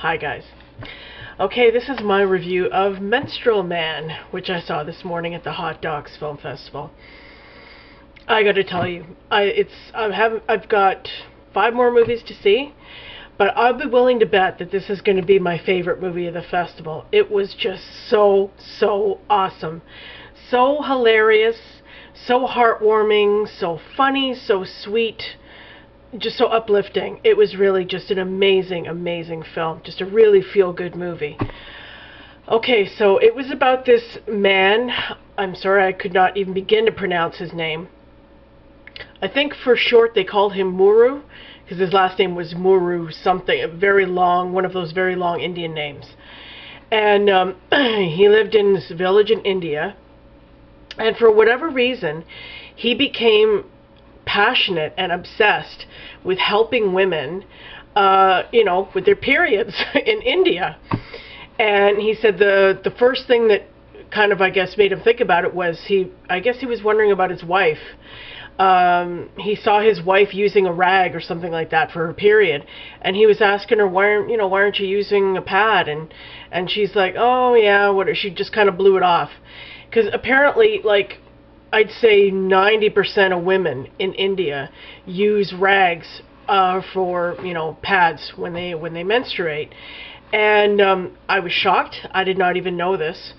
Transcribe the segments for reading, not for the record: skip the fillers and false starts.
Hi guys. Okay, this is my review of Menstrual Man, which I saw this morning at the Hot Docs Film Festival. I got to tell you, I've got 5 more movies to see, but I'll be willing to bet that this is going to be my favorite movie of the festival. It was just so awesome, so hilarious, so heartwarming, so funny, so sweet, just so uplifting. It was really just an amazing film, just a really feel-good movie. Okay, so it was about this man. I'm sorry, I could not even begin to pronounce his name. I think for short they called him Muru, because his last name was Muru something, a very long, one of those very long Indian names. And he lived in this village in India, and for whatever reason, he became passionate and obsessed with helping women, with their periods in India. And he said the first thing that kind of, I guess, made him think about it was he was wondering about his wife. He saw his wife using a rag or something like that for her period, and he was asking her, why aren't you using a pad? And she's like, oh yeah, she just kind of blew it off, because apparently, like, I'd say 90% of women in India use rags for pads when they menstruate. And I was shocked. I did not even know this.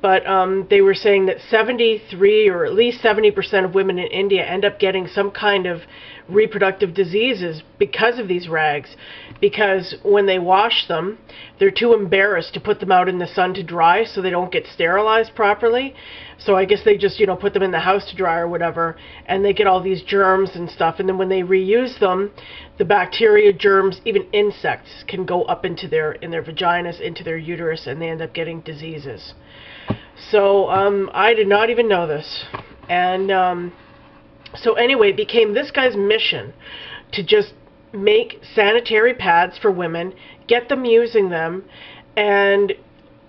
But they were saying that 73 or at least 70% of women in India end up getting some kind of reproductive diseases because of these rags. Because when they wash them, they're too embarrassed to put them out in the sun to dry, so they don't get sterilized properly. So I guess they just, put them in the house to dry or whatever, and they get all these germs and stuff. And then when they reuse them, the bacteria, germs, even insects can go up into in their vaginas, into their uterus, and they end up getting diseases. So I did not even know this. And so anyway, it became this guy's mission to just make sanitary pads for women, get them using them, and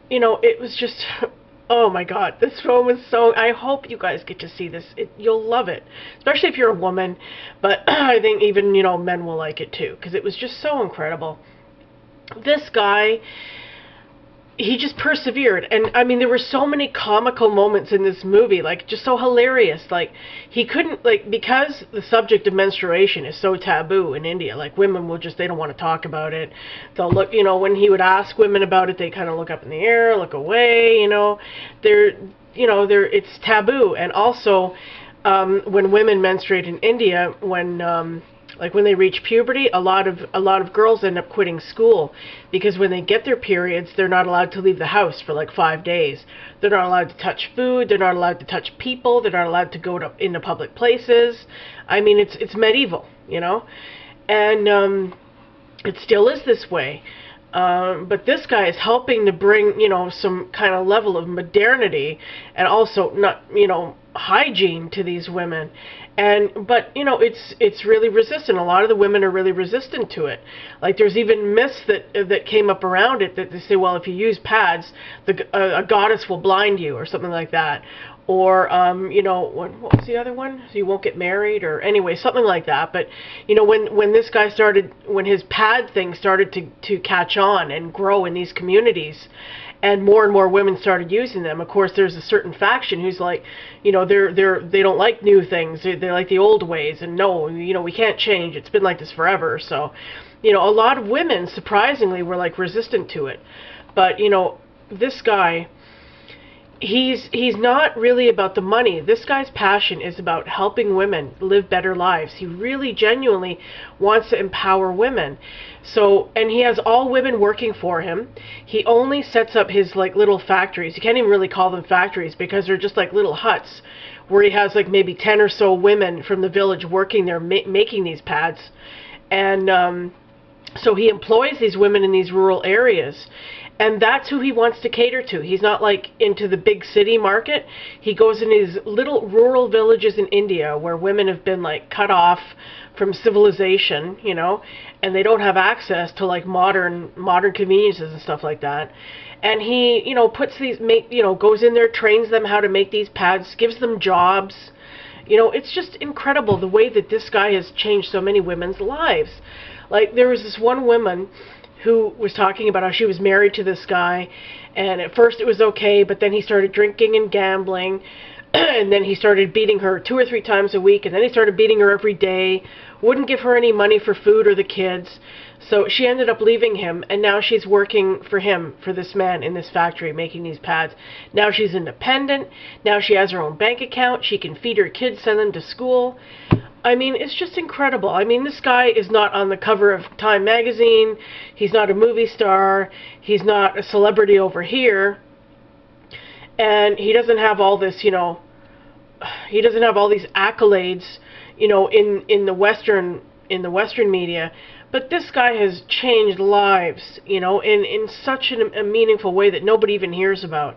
it was just, oh my God, this film was so, I hope you guys get to see this. You'll love it, especially if you're a woman, but I think even, men will like it too, because it was just so incredible. This guy, he just persevered, and I mean, there were so many comical moments in this movie, like, just so hilarious. Like, he couldn't, like, because the subject of menstruation is so taboo in India, like, women will just, they don't want to talk about it. They'll look, when he would ask women about it, they kind of look up in the air, look away, it's taboo. And also, when women menstruate in India, when they reach puberty, a lot of girls end up quitting school, because when they get their periods, they're not allowed to leave the house for like 5 days. They're not allowed to touch food. They're not allowed to touch people. They're not allowed to go into public places. I mean, it's medieval, and it still is this way. But this guy is helping to bring, some kind of level of modernity, and also not, hygiene to these women. But it's really resistant. A lot of the women are really resistant to it. Like, there's even myths that came up around it, that they say, well, if you use pads, a goddess will blind you, or something like that. Or, what was the other one? So you won't get married, or anyway, something like that. But, when this guy when his pad thing started to catch on and grow in these communities, and more women started using them, of course, there's a certain faction who's like, they don't like new things. They like the old ways, and no, we can't change. It's been like this forever. So, a lot of women, surprisingly, were like resistant to it. But, this guy, he's not really about the money. This guy's passion is about helping women live better lives. He really genuinely wants to empower women. So, and he has all women working for him. He only sets up his like little factories. You can't even really call them factories, because they're just like little huts where he has like maybe 10 or so women from the village working there making these pads. And so he employs these women in these rural areas. And that's who he wants to cater to. He's not like into the big city market. He goes in these little rural villages in India where women have been like cut off from civilization, and they don't have access to like modern conveniences and stuff like that. And he, goes in there, trains them how to make these pads, gives them jobs. It's just incredible the way that this guy has changed so many women's lives. Like, there was this one woman who was talking about how she was married to this guy, and at first it was okay, but then he started drinking and gambling, and then he started beating her 2 or 3 times a week, and then he started beating her every day, wouldn't give her any money for food or the kids. So she ended up leaving him, and now she's working for him, for this man in this factory, making these pads. Now she's independent. Now she has her own bank account. She can feed her kids, send them to school. I mean, it's just incredible. I mean, this guy is not on the cover of Time magazine. He's not a movie star. He's not a celebrity over here. And he doesn't have all this, you know, he doesn't have all these accolades, you know, in the Western media. But this guy has changed lives, you know, in such a meaningful way that nobody even hears about.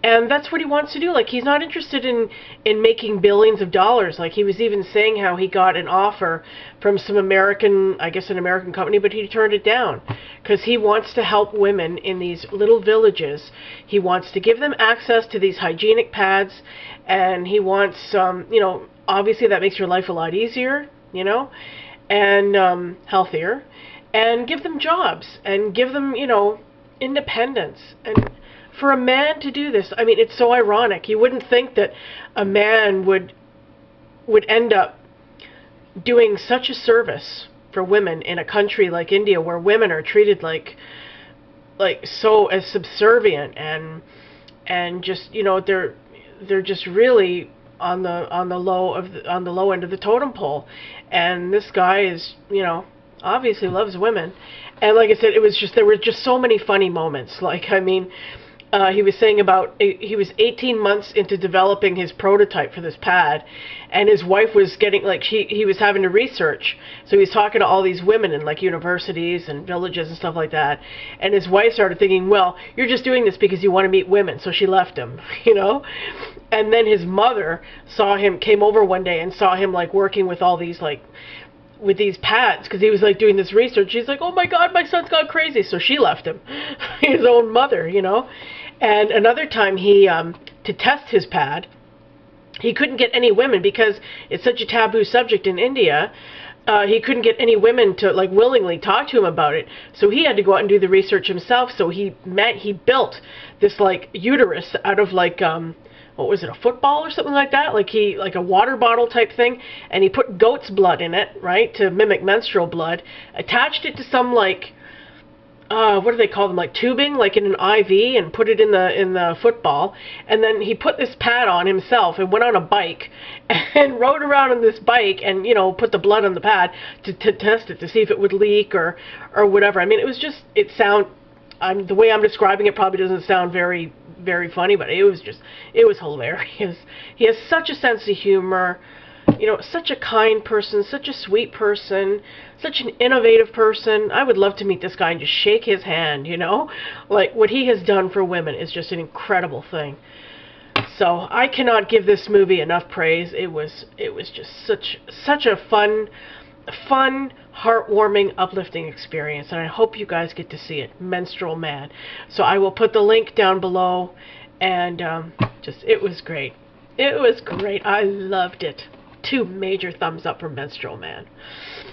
And that's what he wants to do. Like, he's not interested in making billions of dollars. Like, he was even saying how he got an offer from some American, I guess an American company, but he turned it down. Because he wants to help women in these little villages. He wants to give them access to these hygienic pads. And he wants, you know, obviously that makes your life a lot easier, you know, and healthier. And give them jobs. And give them, you know, independence. And for a man to do this, I mean, it's so ironic. You wouldn't think that a man would end up doing such a service for women in a country like India, where women are treated like so as subservient and just, you know, they're just really on the low end of the totem pole. And this guy is, you know, obviously loves women. And like I said, there were just so many funny moments. Like, I mean, he was saying about he was 18 months into developing his prototype for this pad, and his wife was getting, like, he was having to research, so he was talking to all these women in like universities and villages and stuff like that, and his wife started thinking, well, you're just doing this because you want to meet women, so she left him, you know. And then his mother came over one day and saw him like working with all these with these pads, because he was like doing this research. She's like, oh my God, my son's gone crazy. So she left him, his own mother, you know. And another time he, to test his pad, he couldn't get any women because it's such a taboo subject in India. He couldn't get any women to like willingly talk to him about it. So he had to go out and do the research himself. So he built this like uterus out of like, what was it, a football or something like that? Like a water bottle type thing, and he put goat's blood in it, right, to mimic menstrual blood, attached it to some like, what do they call them, like tubing, like in an IV, and put it in the football, and then he put this pad on himself and went on a bike and rode around on this bike and, you know, put the blood on the pad to test it, to see if it would leak or whatever. I mean, it was just, the way I'm describing it probably doesn't sound very, very funny, but it was hilarious. He has such a sense of humor, you know, such a kind person, such a sweet person, such an innovative person. I would love to meet this guy and just shake his hand, you know. Like, what he has done for women is just an incredible thing. So I cannot give this movie enough praise. It was just such a fun, heartwarming, uplifting experience, and I hope you guys get to see it. Menstrual Man. So I will put the link down below, and it was great. It was great. I loved it. 2 major thumbs up for Menstrual Man.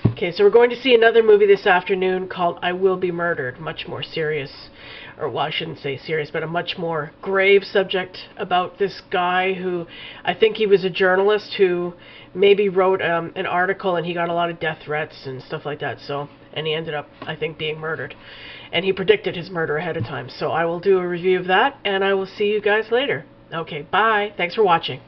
Okay, so we're going to see another movie this afternoon called I Will Be Murdered. Much more serious, or well, I shouldn't say serious, but a much more grave subject about this guy who, I think he was a journalist who maybe wrote an article, and he got a lot of death threats and stuff like that. So, and he ended up, I think, being murdered. And he predicted his murder ahead of time. So I will do a review of that, and I will see you guys later. Okay, bye. Thanks for watching.